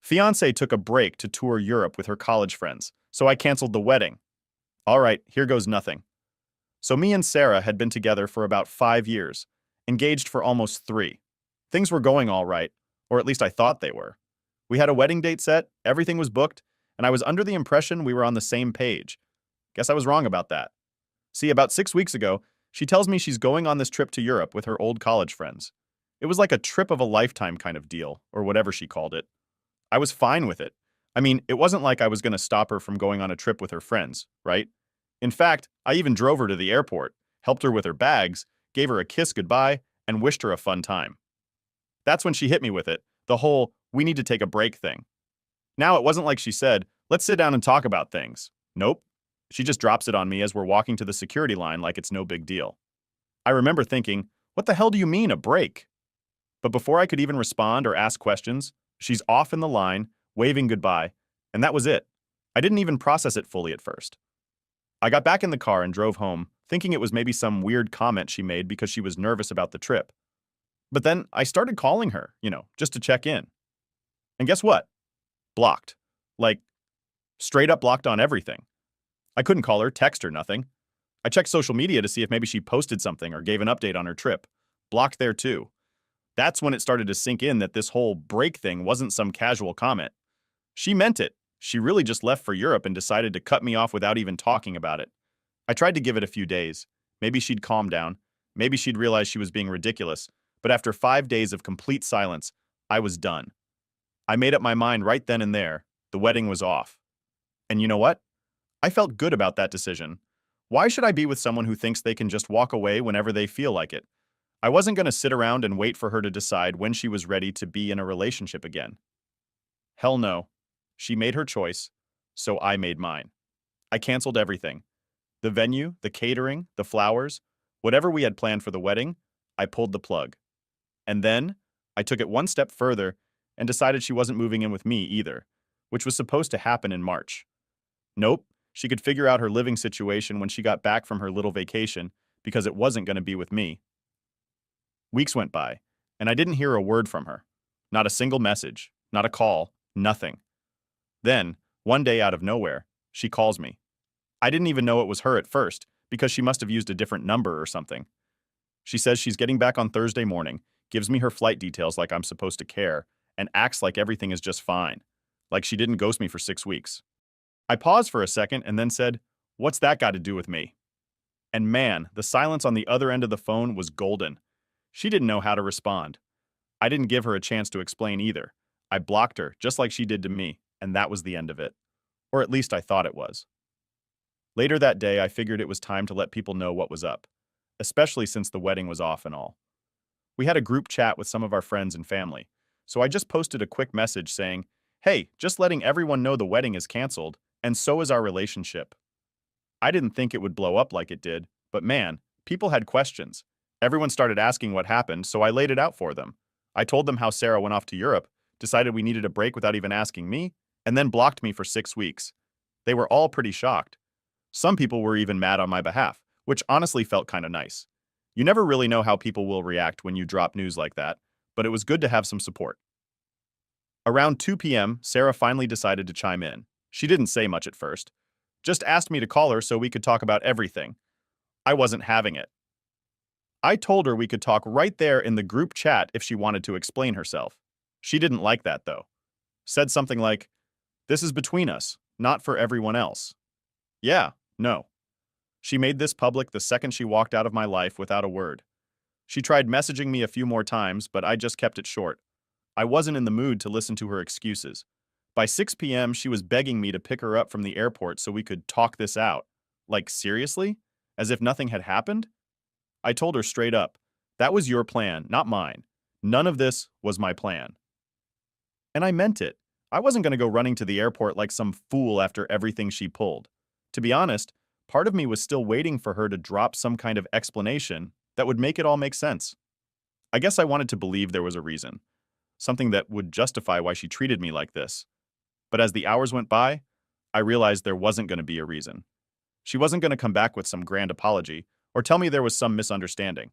Fiancée took a break to tour Europe with her college friends, so I canceled the wedding. All right, here goes nothing. So me and Sarah had been together for about 5 years, engaged for almost 3. Things were going all right, or at least I thought they were. We had a wedding date set, everything was booked, and I was under the impression we were on the same page. Guess I was wrong about that. See, about 6 weeks ago, she tells me she's going on this trip to Europe with her old college friends. It was like a trip of a lifetime kind of deal, or whatever she called it. I was fine with it. I mean, it wasn't like I was going to stop her from going on a trip with her friends, right? In fact, I even drove her to the airport, helped her with her bags, gave her a kiss goodbye, and wished her a fun time. That's when she hit me with it, the whole, we need to take a break thing. Now, it wasn't like she said, let's sit down and talk about things. Nope. She just drops it on me as we're walking to the security line like it's no big deal. I remember thinking, what the hell do you mean, a break? But before I could even respond or ask questions, she's off in the line, waving goodbye, and that was it. I didn't even process it fully at first. I got back in the car and drove home, thinking it was maybe some weird comment she made because she was nervous about the trip. But then I started calling her, just to check in. And guess what? Blocked. Like, straight up blocked on everything. I couldn't call her, text her, nothing. I checked social media to see if maybe she posted something or gave an update on her trip. Blocked there too. That's when it started to sink in that this whole break thing wasn't some casual comment. She meant it. She really just left for Europe and decided to cut me off without even talking about it. I tried to give it a few days. Maybe she'd calm down. Maybe she'd realize she was being ridiculous. But after 5 days of complete silence, I was done. I made up my mind right then and there. The wedding was off. And you know what? I felt good about that decision. Why should I be with someone who thinks they can just walk away whenever they feel like it? I wasn't going to sit around and wait for her to decide when she was ready to be in a relationship again. Hell no. She made her choice, so I made mine. I canceled everything. The venue, the catering, the flowers, whatever we had planned for the wedding, I pulled the plug. And then, I took it one step further and decided she wasn't moving in with me either, which was supposed to happen in March. Nope, she could figure out her living situation when she got back from her little vacation because it wasn't going to be with me. Weeks went by, and I didn't hear a word from her. Not a single message, not a call, nothing. Then, one day out of nowhere, she calls me. I didn't even know it was her at first, because she must have used a different number or something. She says she's getting back on Thursday morning, gives me her flight details like I'm supposed to care, and acts like everything is just fine, like she didn't ghost me for 6 weeks. I paused for a second and then said, "What's that got to do with me?" And man, the silence on the other end of the phone was golden. She didn't know how to respond. I didn't give her a chance to explain either. I blocked her, just like she did to me, and that was the end of it. Or at least I thought it was. Later that day, I figured it was time to let people know what was up, especially since the wedding was off and all. We had a group chat with some of our friends and family, so I just posted a quick message saying, "Hey, just letting everyone know the wedding is canceled, and so is our relationship." I didn't think it would blow up like it did, but man, people had questions. Everyone started asking what happened, so I laid it out for them. I told them how Sarah went off to Europe, decided we needed a break without even asking me, and then blocked me for 6 weeks. They were all pretty shocked. Some people were even mad on my behalf, which honestly felt kind of nice. You never really know how people will react when you drop news like that, but it was good to have some support. Around 2 p.m., Sarah finally decided to chime in. She didn't say much at first. Just asked me to call her so we could talk about everything. I wasn't having it. I told her we could talk right there in the group chat if she wanted to explain herself. She didn't like that, though. Said something like, "This is between us, not for everyone else." Yeah, no. She made this public the second she walked out of my life without a word. She tried messaging me a few more times, but I just kept it short. I wasn't in the mood to listen to her excuses. By 6 p.m., she was begging me to pick her up from the airport so we could talk this out. Like, seriously? As if nothing had happened? I told her straight up, that was your plan, not mine. None of this was my plan. And I meant it. I wasn't going to go running to the airport like some fool after everything she pulled. To be honest, part of me was still waiting for her to drop some kind of explanation that would make it all make sense. I guess I wanted to believe there was a reason, something that would justify why she treated me like this. But as the hours went by, I realized there wasn't going to be a reason. She wasn't going to come back with some grand apology or tell me there was some misunderstanding.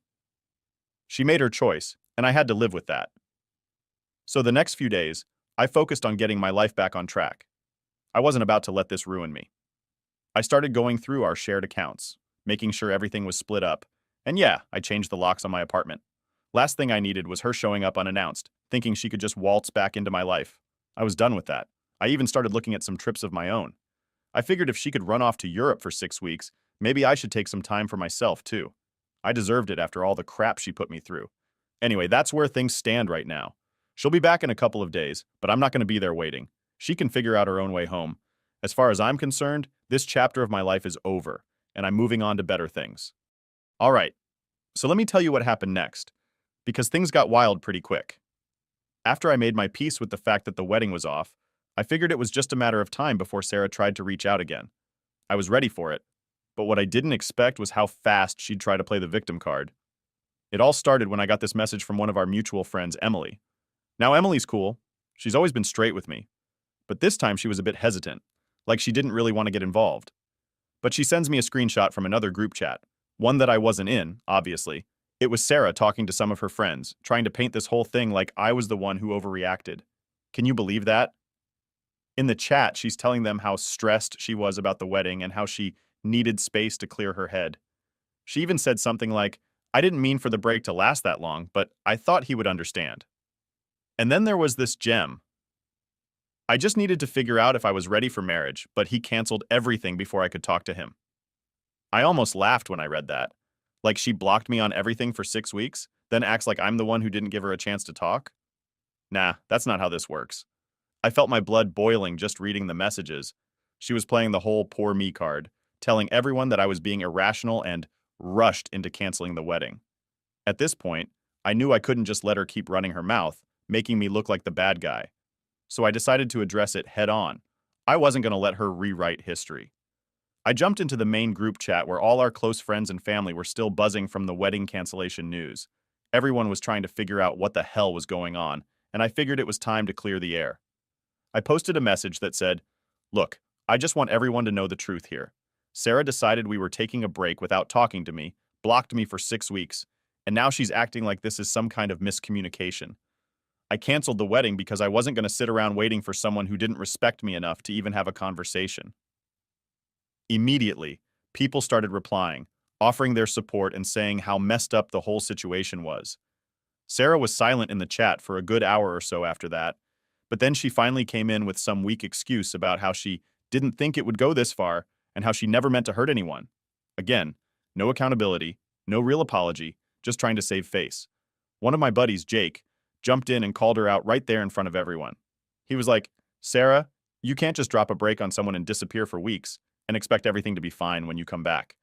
She made her choice, and I had to live with that. So the next few days, I focused on getting my life back on track. I wasn't about to let this ruin me. I started going through our shared accounts, making sure everything was split up, and yeah, I changed the locks on my apartment. Last thing I needed was her showing up unannounced, thinking she could just waltz back into my life. I was done with that. I even started looking at some trips of my own. I figured if she could run off to Europe for 6 weeks, maybe I should take some time for myself too. I deserved it after all the crap she put me through. Anyway, that's where things stand right now. She'll be back in a couple of days, but I'm not going to be there waiting. She can figure out her own way home. As far as I'm concerned, this chapter of my life is over, and I'm moving on to better things. All right, so let me tell you what happened next, because things got wild pretty quick. After I made my peace with the fact that the wedding was off, I figured it was just a matter of time before Sarah tried to reach out again. I was ready for it, but what I didn't expect was how fast she'd try to play the victim card. It all started when I got this message from one of our mutual friends, Emily. Now, Emily's cool. She's always been straight with me. But this time she was a bit hesitant, like she didn't really want to get involved. But she sends me a screenshot from another group chat, one that I wasn't in, obviously. It was Sarah talking to some of her friends, trying to paint this whole thing like I was the one who overreacted. Can you believe that? In the chat, she's telling them how stressed she was about the wedding and how she needed space to clear her head. She even said something like, I didn't mean for the break to last that long, but I thought he would understand. And then there was this gem. I just needed to figure out if I was ready for marriage, but he canceled everything before I could talk to him. I almost laughed when I read that. Like she blocked me on everything for 6 weeks, then acts like I'm the one who didn't give her a chance to talk? Nah, that's not how this works. I felt my blood boiling just reading the messages. She was playing the whole poor me card, telling everyone that I was being irrational and rushed into canceling the wedding. At this point, I knew I couldn't just let her keep running her mouth, making me look like the bad guy. So I decided to address it head on. I wasn't going to let her rewrite history. I jumped into the main group chat where all our close friends and family were still buzzing from the wedding cancellation news. Everyone was trying to figure out what the hell was going on, and I figured it was time to clear the air. I posted a message that said, Look, I just want everyone to know the truth here. Sarah decided we were taking a break without talking to me, blocked me for 6 weeks, and now she's acting like this is some kind of miscommunication. I canceled the wedding because I wasn't going to sit around waiting for someone who didn't respect me enough to even have a conversation. Immediately, people started replying, offering their support and saying how messed up the whole situation was. Sarah was silent in the chat for a good hour or so after that, but then she finally came in with some weak excuse about how she didn't think it would go this far and how she never meant to hurt anyone. Again, no accountability, no real apology, just trying to save face. One of my buddies, Jake, jumped in and called her out right there in front of everyone. He was like, Sarah, you can't just drop a break on someone and disappear for weeks and expect everything to be fine when you come back.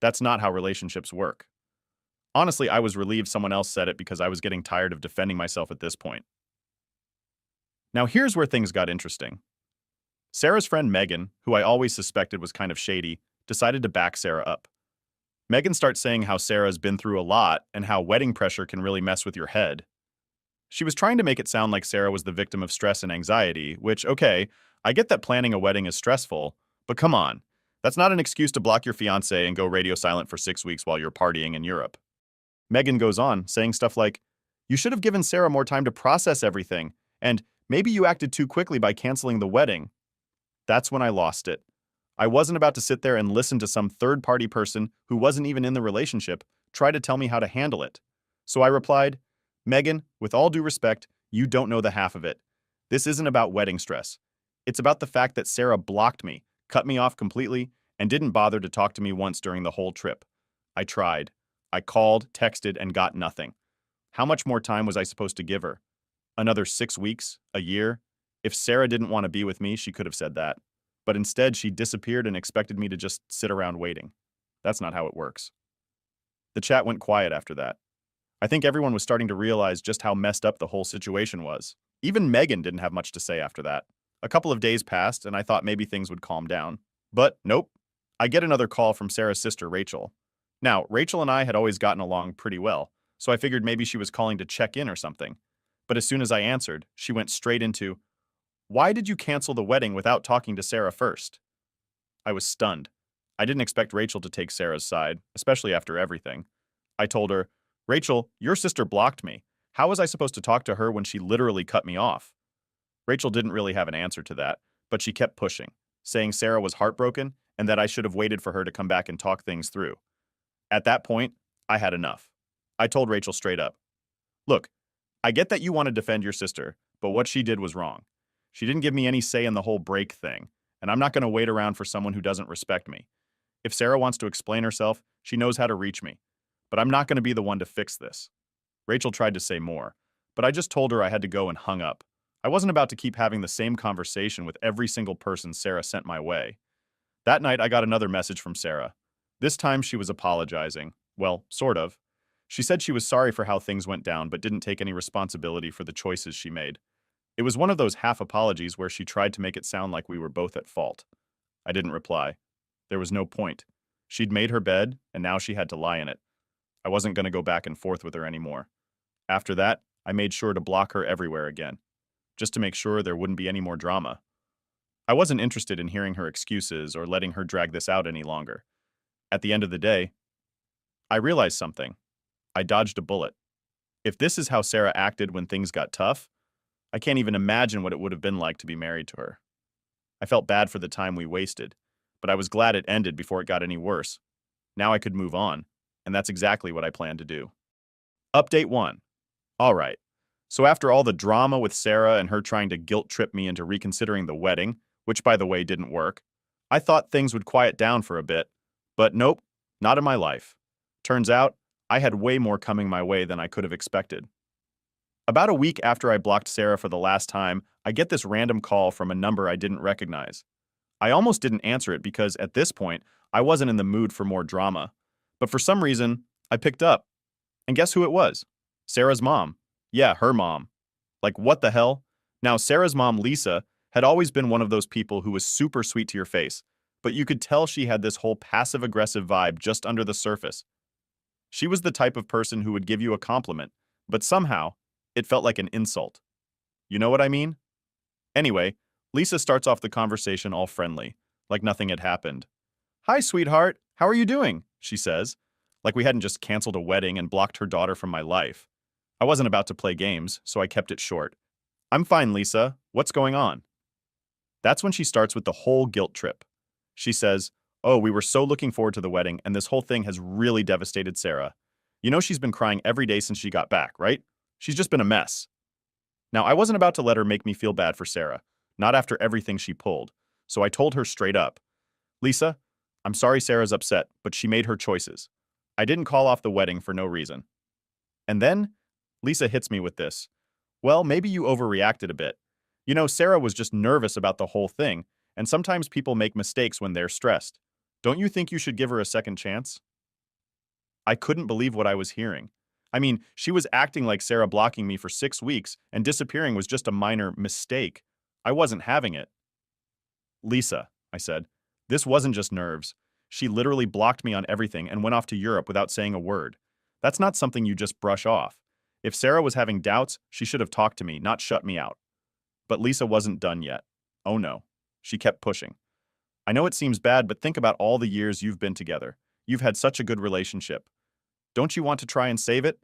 That's not how relationships work. Honestly, I was relieved someone else said it because I was getting tired of defending myself at this point. Now here's where things got interesting. Sarah's friend Megan, who I always suspected was kind of shady, decided to back Sarah up. Megan starts saying how Sarah's been through a lot and how wedding pressure can really mess with your head. She was trying to make it sound like Sarah was the victim of stress and anxiety, which, okay, I get that planning a wedding is stressful, but come on. That's not an excuse to block your fiancé and go radio silent for 6 weeks while you're partying in Europe. Megan goes on, saying stuff like, You should have given Sarah more time to process everything, and maybe you acted too quickly by canceling the wedding. That's when I lost it. I wasn't about to sit there and listen to some third-party person who wasn't even in the relationship try to tell me how to handle it. So I replied, Megan, with all due respect, you don't know the half of it. This isn't about wedding stress. It's about the fact that Sarah blocked me, cut me off completely, and didn't bother to talk to me once during the whole trip. I tried. I called, texted, and got nothing. How much more time was I supposed to give her? Another 6 weeks? A year? If Sarah didn't want to be with me, she could have said that. But instead, she disappeared and expected me to just sit around waiting. That's not how it works. The chat went quiet after that. I think everyone was starting to realize just how messed up the whole situation was. Even Megan didn't have much to say after that. A couple of days passed, and I thought maybe things would calm down. But nope. I get another call from Sarah's sister, Rachel. Now, Rachel and I had always gotten along pretty well, so I figured maybe she was calling to check in or something. But as soon as I answered, she went straight into, Why did you cancel the wedding without talking to Sarah first? I was stunned. I didn't expect Rachel to take Sarah's side, especially after everything. I told her, Rachel, your sister blocked me. How was I supposed to talk to her when she literally cut me off? Rachel didn't really have an answer to that, but she kept pushing, saying Sarah was heartbroken and that I should have waited for her to come back and talk things through. At that point, I had enough. I told Rachel straight up, "Look, I get that you want to defend your sister, but what she did was wrong. She didn't give me any say in the whole break thing, and I'm not going to wait around for someone who doesn't respect me. If Sarah wants to explain herself, she knows how to reach me. But I'm not going to be the one to fix this." Rachel tried to say more, but I just told her I had to go and hung up. I wasn't about to keep having the same conversation with every single person Sarah sent my way. That night, I got another message from Sarah. This time, she was apologizing. Well, sort of. She said she was sorry for how things went down, but didn't take any responsibility for the choices she made. It was one of those half apologies where she tried to make it sound like we were both at fault. I didn't reply. There was no point. She'd made her bed, and now she had to lie in it. I wasn't going to go back and forth with her anymore. After that, I made sure to block her everywhere again, just to make sure there wouldn't be any more drama. I wasn't interested in hearing her excuses or letting her drag this out any longer. At the end of the day, I realized something. I dodged a bullet. If this is how Sarah acted when things got tough, I can't even imagine what it would have been like to be married to her. I felt bad for the time we wasted, but I was glad it ended before it got any worse. Now I could move on, and that's exactly what I plan to do. Update 1. All right. So after all the drama with Sarah and her trying to guilt trip me into reconsidering the wedding, which by the way didn't work, I thought things would quiet down for a bit. But nope, not in my life. Turns out, I had way more coming my way than I could have expected. About a week after I blocked Sarah for the last time, I get this random call from a number I didn't recognize. I almost didn't answer it because at this point, I wasn't in the mood for more drama. But for some reason, I picked up. And guess who it was? Sarah's mom. Yeah, her mom. Like, what the hell? Now, Sarah's mom, Lisa, had always been one of those people who was super sweet to your face, but you could tell she had this whole passive-aggressive vibe just under the surface. She was the type of person who would give you a compliment, but somehow, it felt like an insult. You know what I mean? Anyway, Lisa starts off the conversation all friendly, like nothing had happened. "Hi, sweetheart. How are you doing?" she says, like we hadn't just canceled a wedding and blocked her daughter from my life. I wasn't about to play games, so I kept it short. "I'm fine, Lisa. What's going on?" That's when she starts with the whole guilt trip. She says, "Oh, we were so looking forward to the wedding, and this whole thing has really devastated Sarah. You know she's been crying every day since she got back, right? She's just been a mess." Now, I wasn't about to let her make me feel bad for Sarah, not after everything she pulled, so I told her straight up, "Lisa, I'm sorry Sarah's upset, but she made her choices. I didn't call off the wedding for no reason." And then, Lisa hits me with this. "Well, maybe you overreacted a bit. You know, Sarah was just nervous about the whole thing, and sometimes people make mistakes when they're stressed. Don't you think you should give her a second chance?" I couldn't believe what I was hearing. I mean, she was acting like Sarah blocking me for 6 weeks and disappearing was just a minor mistake. I wasn't having it. "Lisa," I said, "this wasn't just nerves. She literally blocked me on everything and went off to Europe without saying a word. That's not something you just brush off. If Sarah was having doubts, she should have talked to me, not shut me out." But Lisa wasn't done yet. Oh no. She kept pushing. "I know it seems bad, but think about all the years you've been together. You've had such a good relationship. Don't you want to try and save it?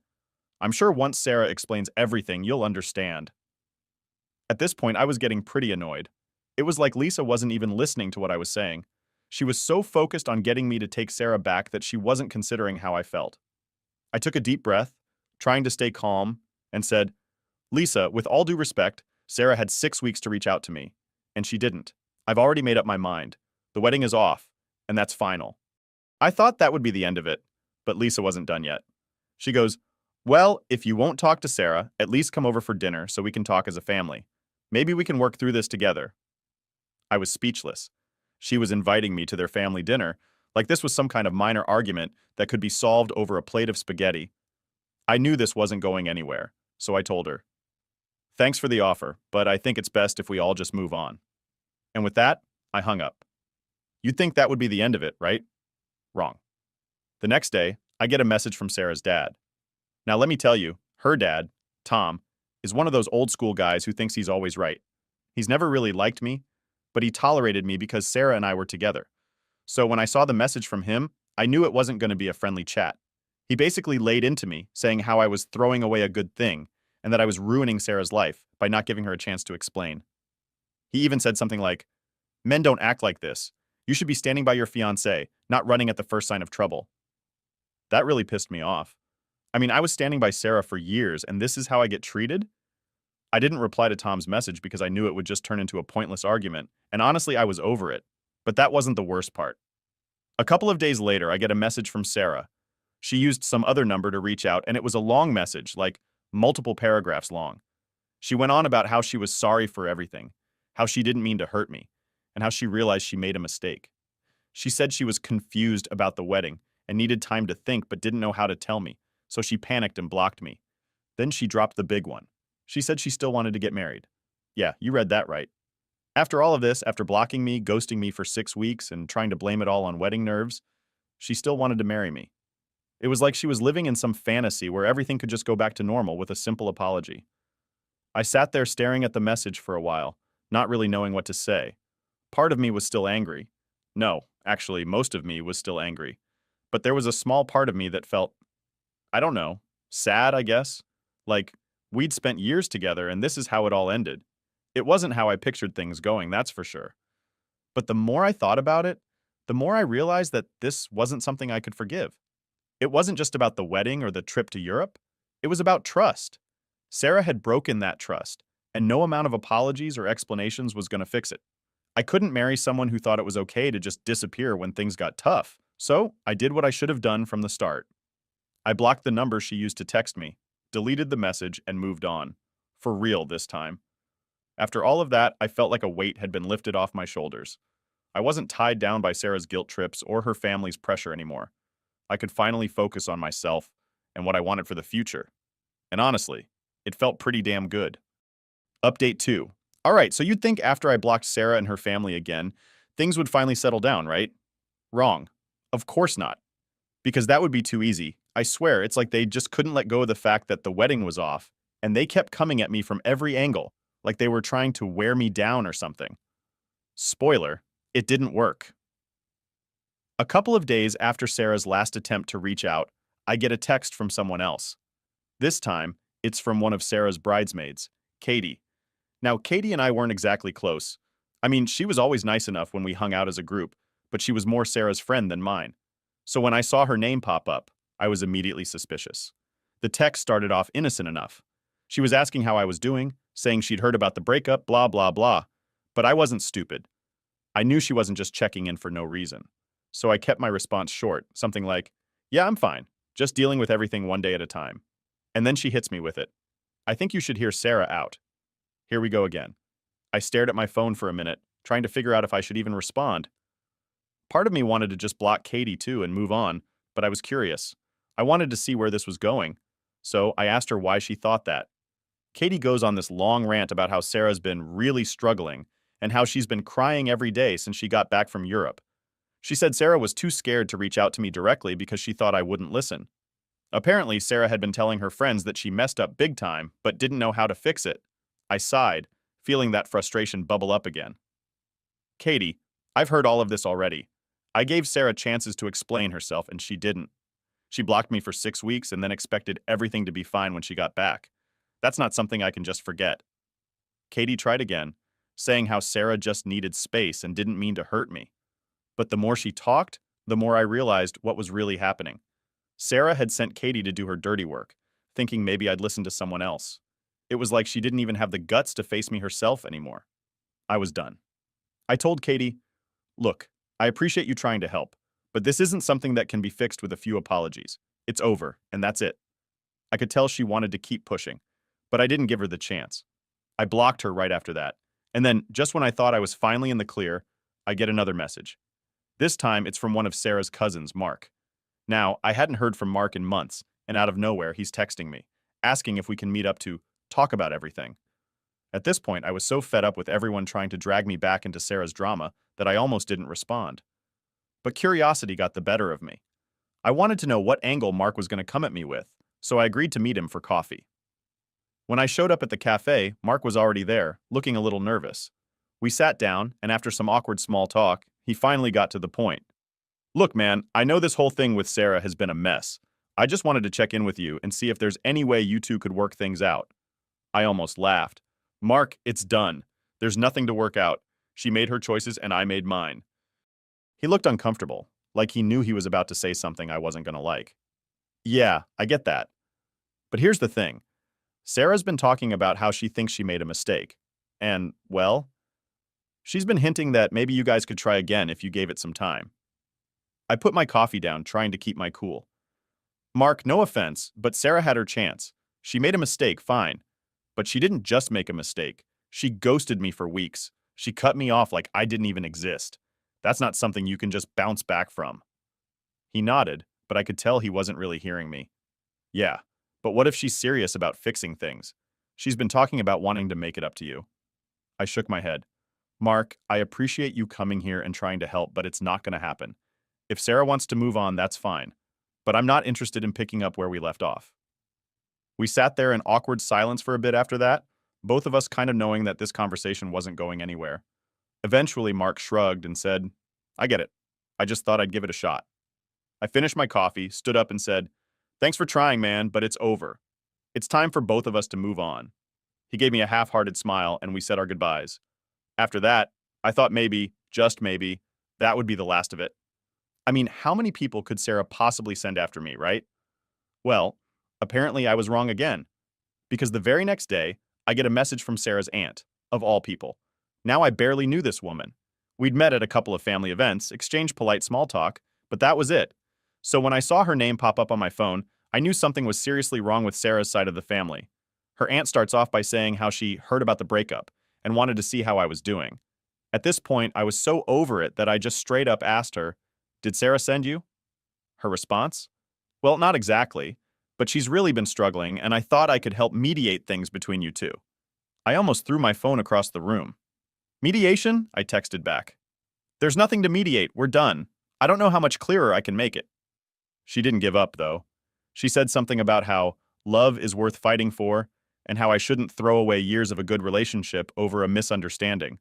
I'm sure once Sarah explains everything, you'll understand." At this point, I was getting pretty annoyed. It was like Lisa wasn't even listening to what I was saying. She was so focused on getting me to take Sarah back that she wasn't considering how I felt. I took a deep breath, trying to stay calm, and said, "Lisa, with all due respect, Sarah had 6 weeks to reach out to me, and she didn't. I've already made up my mind. The wedding is off, and that's final." I thought that would be the end of it, but Lisa wasn't done yet. She goes, "Well, if you won't talk to Sarah, at least come over for dinner so we can talk as a family. Maybe we can work through this together." I was speechless. She was inviting me to their family dinner, like this was some kind of minor argument that could be solved over a plate of spaghetti. I knew this wasn't going anywhere, so I told her, "Thanks for the offer, but I think it's best if we all just move on." And with that, I hung up. You'd think that would be the end of it, right? Wrong. The next day, I get a message from Sarah's dad. Now let me tell you, her dad, Tom, is one of those old school guys who thinks he's always right. He's never really liked me, but he tolerated me because Sarah and I were together. So when I saw the message from him, I knew it wasn't going to be a friendly chat. He basically laid into me, saying how I was throwing away a good thing, and that I was ruining Sarah's life by not giving her a chance to explain. He even said something like, "Men don't act like this. You should be standing by your fiancée, not running at the first sign of trouble." That really pissed me off. I mean, I was standing by Sarah for years, and this is how I get treated? I didn't reply to Tom's message because I knew it would just turn into a pointless argument, and honestly, I was over it. But that wasn't the worst part. A couple of days later, I get a message from Sarah. She used some other number to reach out, and it was a long message, like multiple paragraphs long. She went on about how she was sorry for everything, how she didn't mean to hurt me, and how she realized she made a mistake. She said she was confused about the wedding and needed time to think but didn't know how to tell me, so she panicked and blocked me. Then she dropped the big one. She said she still wanted to get married. Yeah, you read that right. After all of this, after blocking me, ghosting me for 6 weeks, and trying to blame it all on wedding nerves, she still wanted to marry me. It was like she was living in some fantasy where everything could just go back to normal with a simple apology. I sat there staring at the message for a while, not really knowing what to say. Part of me was still angry. No, actually, most of me was still angry. But there was a small part of me that felt, I don't know, sad, I guess. Like, we'd spent years together and this is how it all ended. It wasn't how I pictured things going, that's for sure. But the more I thought about it, the more I realized that this wasn't something I could forgive. It wasn't just about the wedding or the trip to Europe. It was about trust. Sarah had broken that trust, and no amount of apologies or explanations was going to fix it. I couldn't marry someone who thought it was okay to just disappear when things got tough, so I did what I should have done from the start. I blocked the number she used to text me, deleted the message, and moved on. For real this time. After all of that, I felt like a weight had been lifted off my shoulders. I wasn't tied down by Sarah's guilt trips or her family's pressure anymore. I could finally focus on myself and what I wanted for the future. And honestly, it felt pretty damn good. Update 2. Alright, so you'd think after I blocked Sarah and her family again, things would finally settle down, right? Wrong. Of course not. Because that would be too easy. I swear, it's like they just couldn't let go of the fact that the wedding was off, and they kept coming at me from every angle, like they were trying to wear me down or something. Spoiler, it didn't work. A couple of days after Sarah's last attempt to reach out, I get a text from someone else. This time, it's from one of Sarah's bridesmaids, Katie. Now, Katie and I weren't exactly close. I mean, she was always nice enough when we hung out as a group, but she was more Sarah's friend than mine. So when I saw her name pop up, I was immediately suspicious. The text started off innocent enough. She was asking how I was doing, saying she'd heard about the breakup, blah, blah, blah. But I wasn't stupid. I knew she wasn't just checking in for no reason. So I kept my response short, something like, "Yeah, I'm fine, just dealing with everything one day at a time." And then she hits me with it. "I think you should hear Sarah out." Here we go again. I stared at my phone for a minute, trying to figure out if I should even respond. Part of me wanted to just block Katie too and move on, but I was curious. I wanted to see where this was going. So I asked her why she thought that. Katie goes on this long rant about how Sarah's been really struggling and how she's been crying every day since she got back from Europe. She said Sarah was too scared to reach out to me directly because she thought I wouldn't listen. Apparently, Sarah had been telling her friends that she messed up big time, but didn't know how to fix it. I sighed, feeling that frustration bubble up again. "Katie, I've heard all of this already. I gave Sarah chances to explain herself, and she didn't. She blocked me for 6 weeks and then expected everything to be fine when she got back. That's not something I can just forget." Katie tried again, saying how Sarah just needed space and didn't mean to hurt me. But the more she talked, the more I realized what was really happening. Sarah had sent Katie to do her dirty work, thinking maybe I'd listen to someone else. It was like she didn't even have the guts to face me herself anymore. I was done. I told Katie, "Look, I appreciate you trying to help, but this isn't something that can be fixed with a few apologies. It's over, and that's it." I could tell she wanted to keep pushing, but I didn't give her the chance. I blocked her right after that, and then, just when I thought I was finally in the clear, I get another message. This time, it's from one of Sarah's cousins, Mark. Now, I hadn't heard from Mark in months, and out of nowhere, he's texting me, asking if we can meet up to talk about everything. At this point, I was so fed up with everyone trying to drag me back into Sarah's drama that I almost didn't respond. But curiosity got the better of me. I wanted to know what angle Mark was going to come at me with, so I agreed to meet him for coffee. When I showed up at the cafe, Mark was already there, looking a little nervous. We sat down, and after some awkward small talk, he finally got to the point. "Look, man, I know this whole thing with Sarah has been a mess. I just wanted to check in with you and see if there's any way you two could work things out." I almost laughed. Mark, it's done. There's nothing to work out. She made her choices and I made mine. He looked uncomfortable, like he knew he was about to say something I wasn't gonna like. Yeah, I get that. But here's the thing. Sarah's been talking about how she thinks she made a mistake. And, well, she's been hinting that maybe you guys could try again if you gave it some time. I put my coffee down, trying to keep my cool. Mark, no offense, but Sarah had her chance. She made a mistake, fine. But she didn't just make a mistake. She ghosted me for weeks. She cut me off like I didn't even exist. That's not something you can just bounce back from. He nodded, but I could tell he wasn't really hearing me. Yeah, but what if she's serious about fixing things? She's been talking about wanting to make it up to you. I shook my head. Mark, I appreciate you coming here and trying to help, but it's not going to happen. If Sarah wants to move on, that's fine. But I'm not interested in picking up where we left off. We sat there in awkward silence for a bit after that, both of us kind of knowing that this conversation wasn't going anywhere. Eventually, Mark shrugged and said, I get it. I just thought I'd give it a shot. I finished my coffee, stood up and said, Thanks for trying, man, but it's over. It's time for both of us to move on. He gave me a half-hearted smile and we said our goodbyes. After that, I thought maybe, just maybe, that would be the last of it. I mean, how many people could Sarah possibly send after me, right? Well, apparently I was wrong again. Because the very next day, I get a message from Sarah's aunt, of all people. Now I barely knew this woman. We'd met at a couple of family events, exchanged polite small talk, but that was it. So when I saw her name pop up on my phone, I knew something was seriously wrong with Sarah's side of the family. Her aunt starts off by saying how she heard about the breakup and wanted to see how I was doing. At this point, I was so over it that I just straight up asked her, Did Sarah send you? Her response? Well, not exactly, but she's really been struggling and I thought I could help mediate things between you two. I almost threw my phone across the room. Mediation? I texted back. There's nothing to mediate, we're done. I don't know how much clearer I can make it. She didn't give up, though. She said something about how love is worth fighting for and how I shouldn't throw away years of a good relationship over a misunderstanding.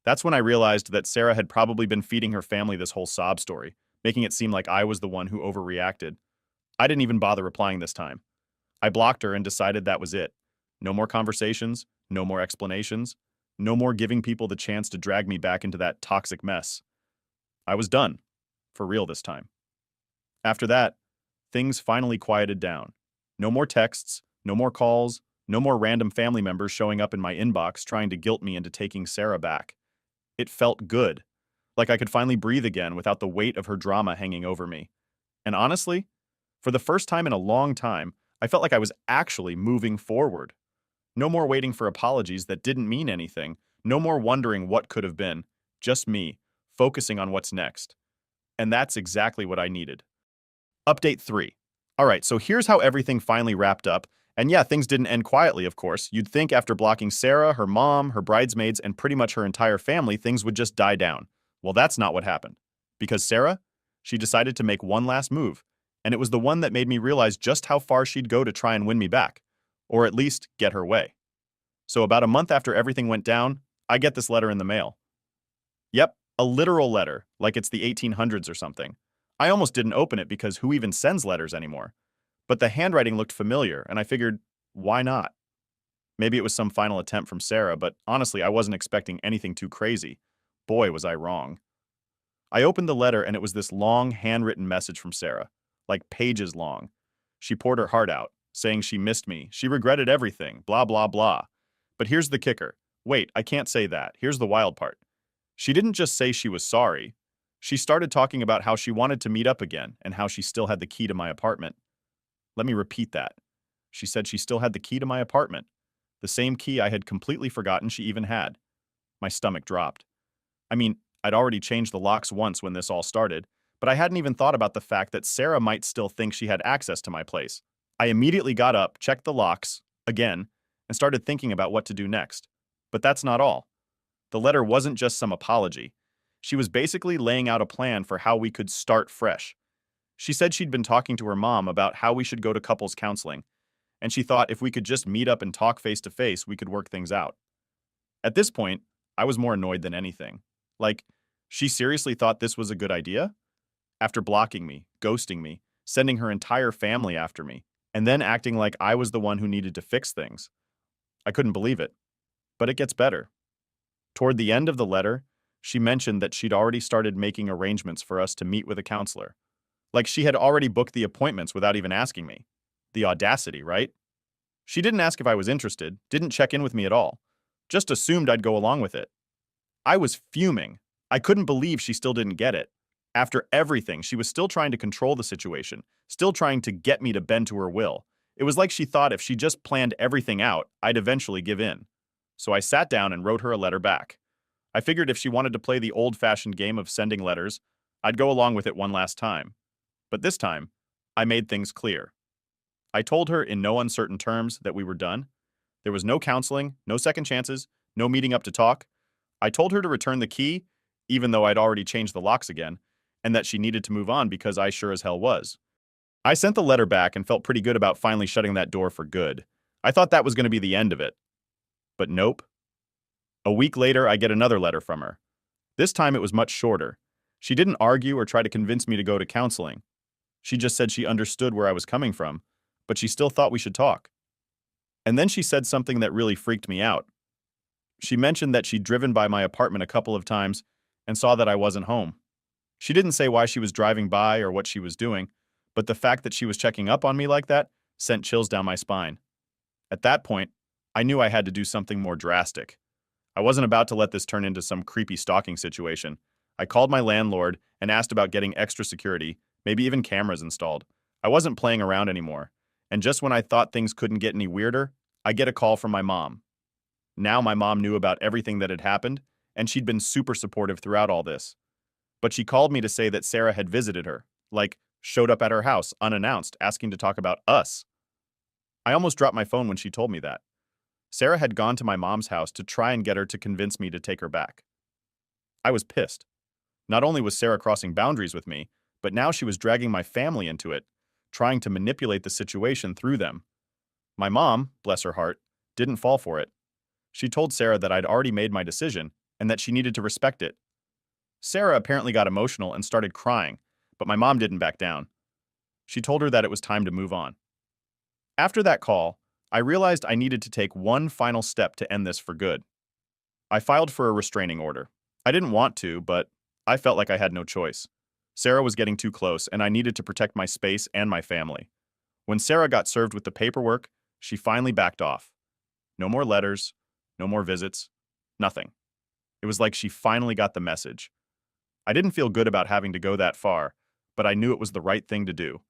That's when I realized that Sarah had probably been feeding her family this whole sob story, making it seem like I was the one who overreacted. I didn't even bother replying this time. I blocked her and decided that was it. No more conversations, no more explanations, no more giving people the chance to drag me back into that toxic mess. I was done. For real this time. After that, things finally quieted down. No more texts, no more calls, no more random family members showing up in my inbox trying to guilt me into taking Sarah back. It felt good, like I could finally breathe again without the weight of her drama hanging over me. And honestly, for the first time in a long time, I felt like I was actually moving forward. No more waiting for apologies that didn't mean anything, no more wondering what could have been, just me, focusing on what's next. And that's exactly what I needed. Update 3. Alright, so here's how everything finally wrapped up. And yeah, things didn't end quietly, of course. You'd think after blocking Sarah, her mom, her bridesmaids, and pretty much her entire family, things would just die down. Well, that's not what happened. Because Sarah, she decided to make one last move. And it was the one that made me realize just how far she'd go to try and win me back. Or at least get her way. So about a month after everything went down, I get this letter in the mail. Yep, a literal letter, like it's the 1800s or something. I almost didn't open it because who even sends letters anymore? But the handwriting looked familiar, and I figured, why not? Maybe it was some final attempt from Sarah, but honestly, I wasn't expecting anything too crazy. Boy, was I wrong. I opened the letter, and it was this long, handwritten message from Sarah, like pages long. She poured her heart out, saying she missed me, she regretted everything, blah, blah, blah. But here's the kicker. Wait, I can't say that. Here's the wild part. She didn't just say she was sorry. She started talking about how she wanted to meet up again and how she still had the key to my apartment. Let me repeat that. She said she still had the key to my apartment, the same key I had completely forgotten she even had. My stomach dropped. I mean, I'd already changed the locks once when this all started, but I hadn't even thought about the fact that Sarah might still think she had access to my place. I immediately got up, checked the locks, again, and started thinking about what to do next. But that's not all. The letter wasn't just some apology. She was basically laying out a plan for how we could start fresh. She said she'd been talking to her mom about how we should go to couples counseling, and she thought if we could just meet up and talk face to face, we could work things out. At this point, I was more annoyed than anything. Like, she seriously thought this was a good idea? After blocking me, ghosting me, sending her entire family after me, and then acting like I was the one who needed to fix things. I couldn't believe it. But it gets better. Toward the end of the letter, she mentioned that she'd already started making arrangements for us to meet with a counselor. Like she had already booked the appointments without even asking me. The audacity, right? She didn't ask if I was interested, didn't check in with me at all. Just assumed I'd go along with it. I was fuming. I couldn't believe she still didn't get it. After everything, she was still trying to control the situation, still trying to get me to bend to her will. It was like she thought if she just planned everything out, I'd eventually give in. So I sat down and wrote her a letter back. I figured if she wanted to play the old-fashioned game of sending letters, I'd go along with it one last time. But this time, I made things clear. I told her in no uncertain terms that we were done. There was no counseling, no second chances, no meeting up to talk. I told her to return the key, even though I'd already changed the locks again, and that she needed to move on because I sure as hell was. I sent the letter back and felt pretty good about finally shutting that door for good. I thought that was going to be the end of it. But nope. A week later, I get another letter from her. This time it was much shorter. She didn't argue or try to convince me to go to counseling. She just said she understood where I was coming from, but she still thought we should talk. And then she said something that really freaked me out. She mentioned that she'd driven by my apartment a couple of times and saw that I wasn't home. She didn't say why she was driving by or what she was doing, but the fact that she was checking up on me like that sent chills down my spine. At that point, I knew I had to do something more drastic. I wasn't about to let this turn into some creepy stalking situation. I called my landlord and asked about getting extra security, maybe even cameras installed. I wasn't playing around anymore. And just when I thought things couldn't get any weirder, I get a call from my mom. Now my mom knew about everything that had happened, and she'd been super supportive throughout all this. But she called me to say that Sarah had visited her, like, showed up at her house unannounced, asking to talk about us. I almost dropped my phone when she told me that. Sarah had gone to my mom's house to try and get her to convince me to take her back. I was pissed. Not only was Sarah crossing boundaries with me, but now she was dragging my family into it, trying to manipulate the situation through them. My mom, bless her heart, didn't fall for it. She told Sarah that I'd already made my decision and that she needed to respect it. Sarah apparently got emotional and started crying, but my mom didn't back down. She told her that it was time to move on. After that call, I realized I needed to take one final step to end this for good. I filed for a restraining order. I didn't want to, but I felt like I had no choice. Sarah was getting too close, and I needed to protect my space and my family. When Sarah got served with the paperwork, she finally backed off. No more letters, no more visits, nothing. It was like she finally got the message. I didn't feel good about having to go that far, but I knew it was the right thing to do.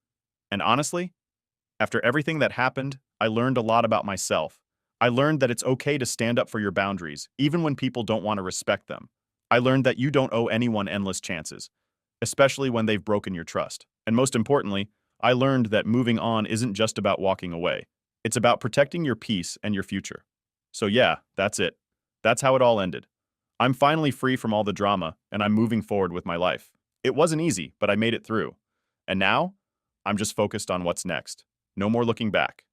And honestly, after everything that happened, I learned a lot about myself. I learned that it's okay to stand up for your boundaries, even when people don't want to respect them. I learned that you don't owe anyone endless chances, especially when they've broken your trust. And most importantly, I learned that moving on isn't just about walking away. It's about protecting your peace and your future. So yeah, that's it. That's how it all ended. I'm finally free from all the drama, and I'm moving forward with my life. It wasn't easy, but I made it through. And now, I'm just focused on what's next. No more looking back.